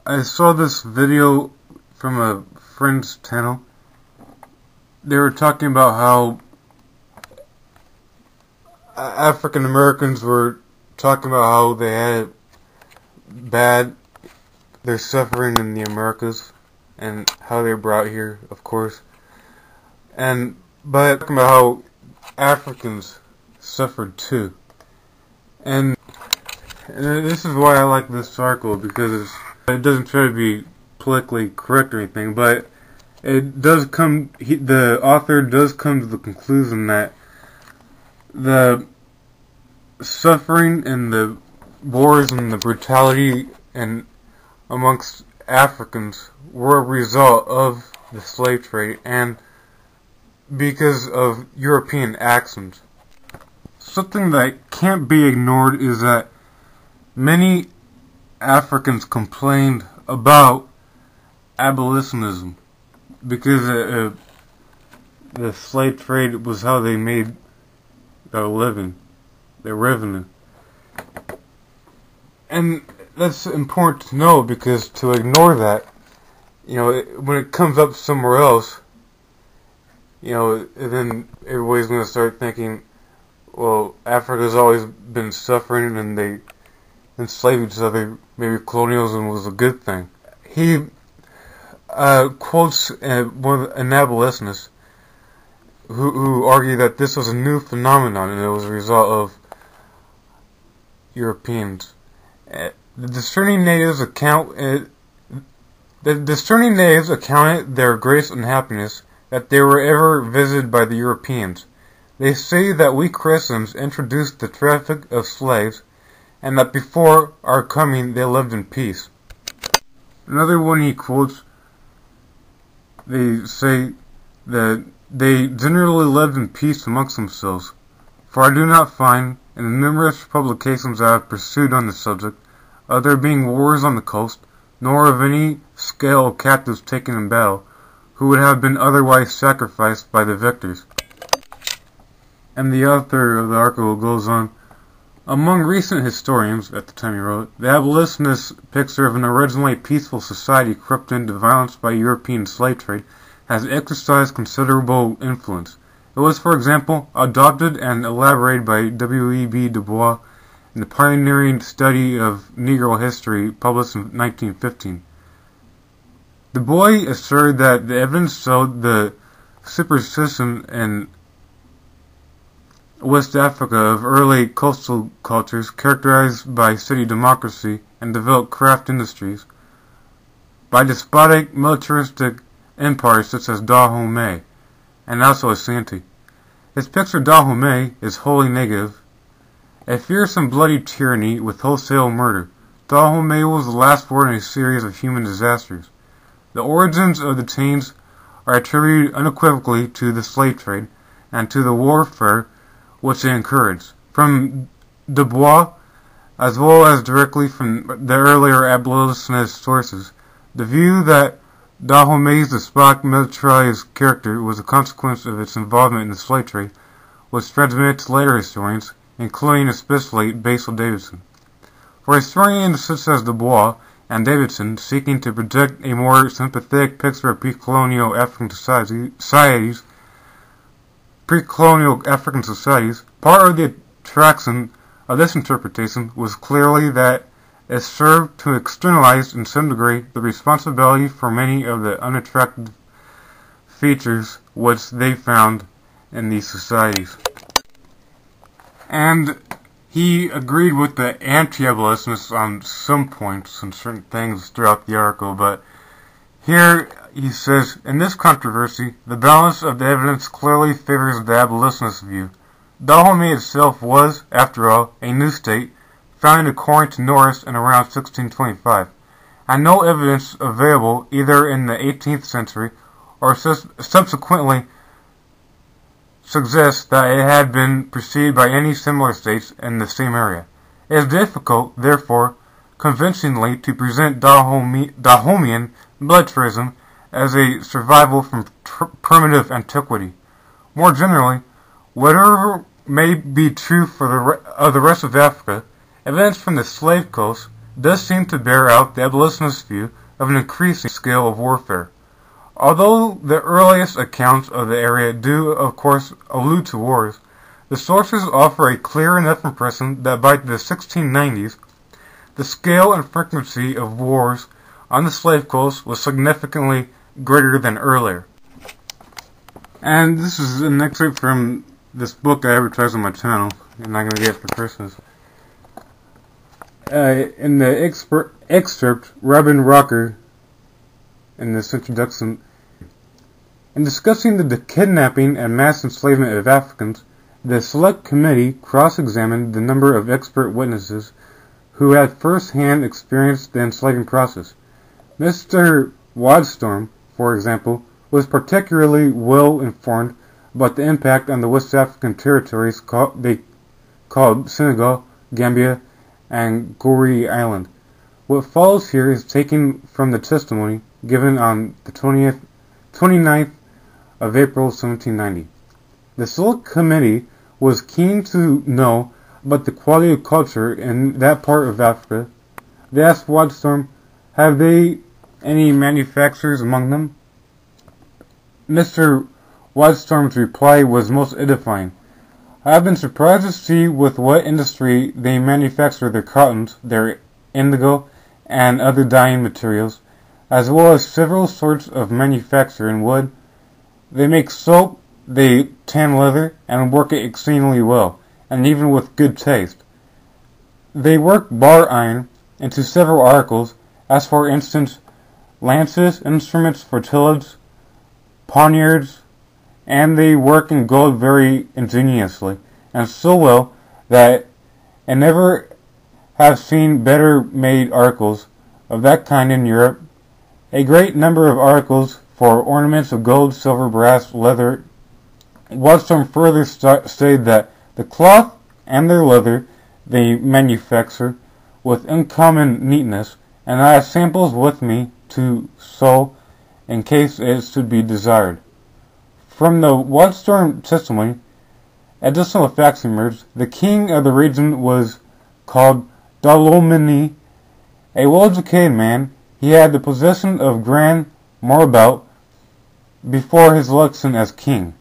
I saw this video from a friend's channel. They were talking about how African Americans were talking about how they had they're suffering in the Americas and how they were brought here, of course. But talking about how Africans suffered too. And this is why I like this article, because it doesn't try to be politically correct or anything, but it does the author does come to the conclusion that the suffering and the wars and the brutality and amongst Africans were a result of the slave trade and because of European actions. Something that can't be ignored is that many Africans complained about abolitionism because the slave trade was how they made their living, their revenue. And that's important to know, because to ignore that, when it comes up somewhere else, then everybody's going to start thinking, well, Africa's always been suffering and they enslaved each other. Maybe colonialism was a good thing. He quotes an abolitionist who argued that this was a new phenomenon and it was a result of Europeans. The discerning natives accounted their greatest unhappiness that they were ever visited by the Europeans. They say that we Christians introduced the traffic of slaves, and that before our coming they lived in peace. Another one he quotes, they say that they generally lived in peace amongst themselves, for I do not find, in the numerous publications I have pursued on the subject, of there being wars on the coast, nor of any scale of captives taken in battle, who would have been otherwise sacrificed by the victors. And the author of the article goes on, among recent historians, at the time he wrote, the abolitionist picture of an originally peaceful society corrupted into violence by European slave trade has exercised considerable influence. It was, for example, adopted and elaborated by W.E.B. Du Bois in the pioneering study of Negro history published in 1915. Du Bois asserted that the evidence showed the superstition in West Africa of early coastal cultures characterized by city democracy and developed craft industries, by despotic militaristic empires such as Dahomey and also Ashanti. His picture of Dahomey is wholly negative, a fierce and bloody tyranny with wholesale murder. Dahomey was the last war in a series of human disasters. The origins of the change are attributed unequivocally to the slave trade and to the warfare which it encouraged. From Du Bois, as well as directly from the earlier abolitionist sources, the view that Dahomey's despotic militarized character was a consequence of its involvement in the slave trade was transmitted to later historians, including especially Basil Davidson. For historians such as Du Bois and Davidson, seeking to project a more sympathetic picture of pre-colonial African societies, part of the attraction of this interpretation was clearly that it served to externalize in some degree the responsibility for many of the unattractive features which they found in these societies. And he agreed with the anti-abolitionists on some points and certain things throughout the article, but here he says, in this controversy, the balance of the evidence clearly favors the abolitionist view. Dahomey itself was, after all, a new state, founded according to Norris in around 1625, and no evidence available either in the 18th century or subsequently suggests that it had been preceded by any similar states in the same area. It is difficult, therefore, convincingly to present Dahomean militarism as a survival from primitive antiquity. More generally, whatever may be true of the rest of Africa, events from the slave coast does seem to bear out the abolitionist view of an increasing scale of warfare. Although the earliest accounts of the area do, of course, allude to wars, the sources offer a clear enough impression that by the 1690s, the scale and frequency of wars on the slave coast was significantly greater than earlier. And this is an excerpt from this book I advertised on my channel, and I'm going to get it for Christmas. In the excerpt, Robin Rocker, in this introduction, in discussing the kidnapping and mass enslavement of Africans, the Select Committee cross-examined the number of expert witnesses who had first-hand experienced the enslaving process. Mr. Wadstrom, for example, was particularly well informed about the impact on the West African territories called Senegal, Gambia, and Goree Island. What follows here is taken from the testimony given on the 29th of April 1790. The Select Committee was keen to know about the quality of culture in that part of Africa. They asked Wadstrom, have they any manufacturers among them? Mr. Wadstrom's reply was most edifying. I have been surprised to see with what industry they manufacture their cottons, their indigo, and other dyeing materials, as well as several sorts of manufacture in wood. They make soap, they tan leather, and work it exceedingly well, and even with good taste. They work bar iron into several articles, as for instance, lances, instruments for tillage, poniards, and they work in gold very ingeniously, and so well that I never have seen better made articles of that kind in Europe. A great number of articles for ornaments of gold, silver, brass, leather. Wadstrom further stated that the cloth and their leather they manufacture with uncommon neatness, and I have samples with me to sew in case it should be desired. From the Wadstrom testimony, additional facts emerged. The king of the region was called Dalmanny, a well-educated man. He had the possession of Grand Marabout before his election as king.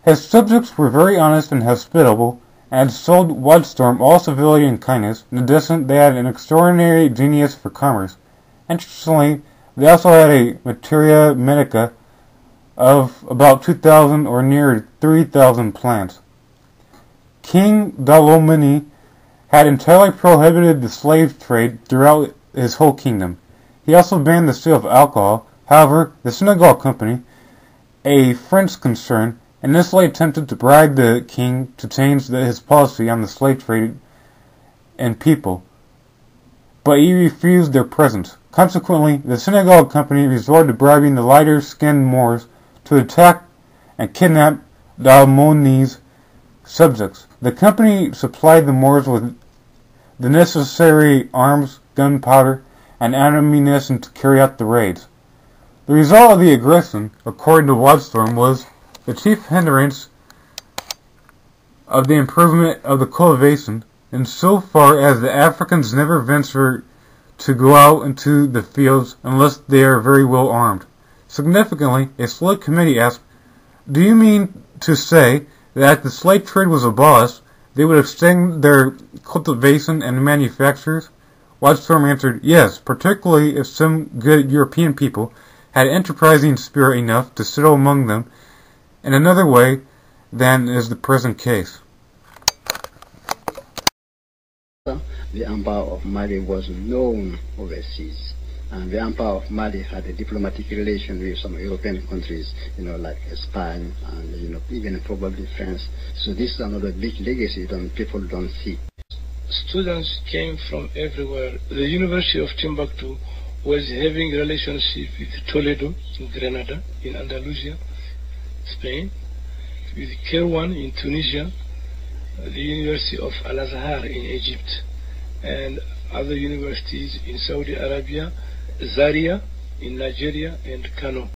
His subjects were very honest and hospitable, and showed Wadstrom all civility and kindness. In addition, they had an extraordinary genius for commerce. Interestingly, they also had a materia medica of about 2,000 or near 3,000 plants. King Dalmanny had entirely prohibited the slave trade throughout his whole kingdom. He also banned the sale of alcohol. However, the Senegal Company, a French concern, initially attempted to bribe the king to change his policy on the slave trade and people, but he refused their presence. Consequently, the Senegal Company resorted to bribing the lighter-skinned Moors to attack and kidnap Dalmannys' subjects. The company supplied the Moors with the necessary arms, gunpowder, and ammunition to carry out the raids. The result of the aggression, according to Wadstrom, was the chief hindrance of the improvement of the cultivation, in so far as the Africans never venture to go out into the fields unless they are very well armed. Significantly, a Select Committee asked, do you mean to say that if the slave trade was abolished, they would extend their cultivation and manufactures? Wadstrom answered, yes, particularly if some good European people had enterprising spirit enough to settle among them in another way than is the present case. The Empire of Mali was known overseas, and the Empire of Mali had a diplomatic relation with some European countries, like Spain and even probably France. So this is another big legacy that people don't see. Students came from everywhere. The University of Timbuktu was having relationship with Toledo in Grenada, in Andalusia, Spain, with Kirwan in Tunisia, the University of Al-Azhar in Egypt, and other universities in Saudi Arabia, Zaria in Nigeria, and Kano.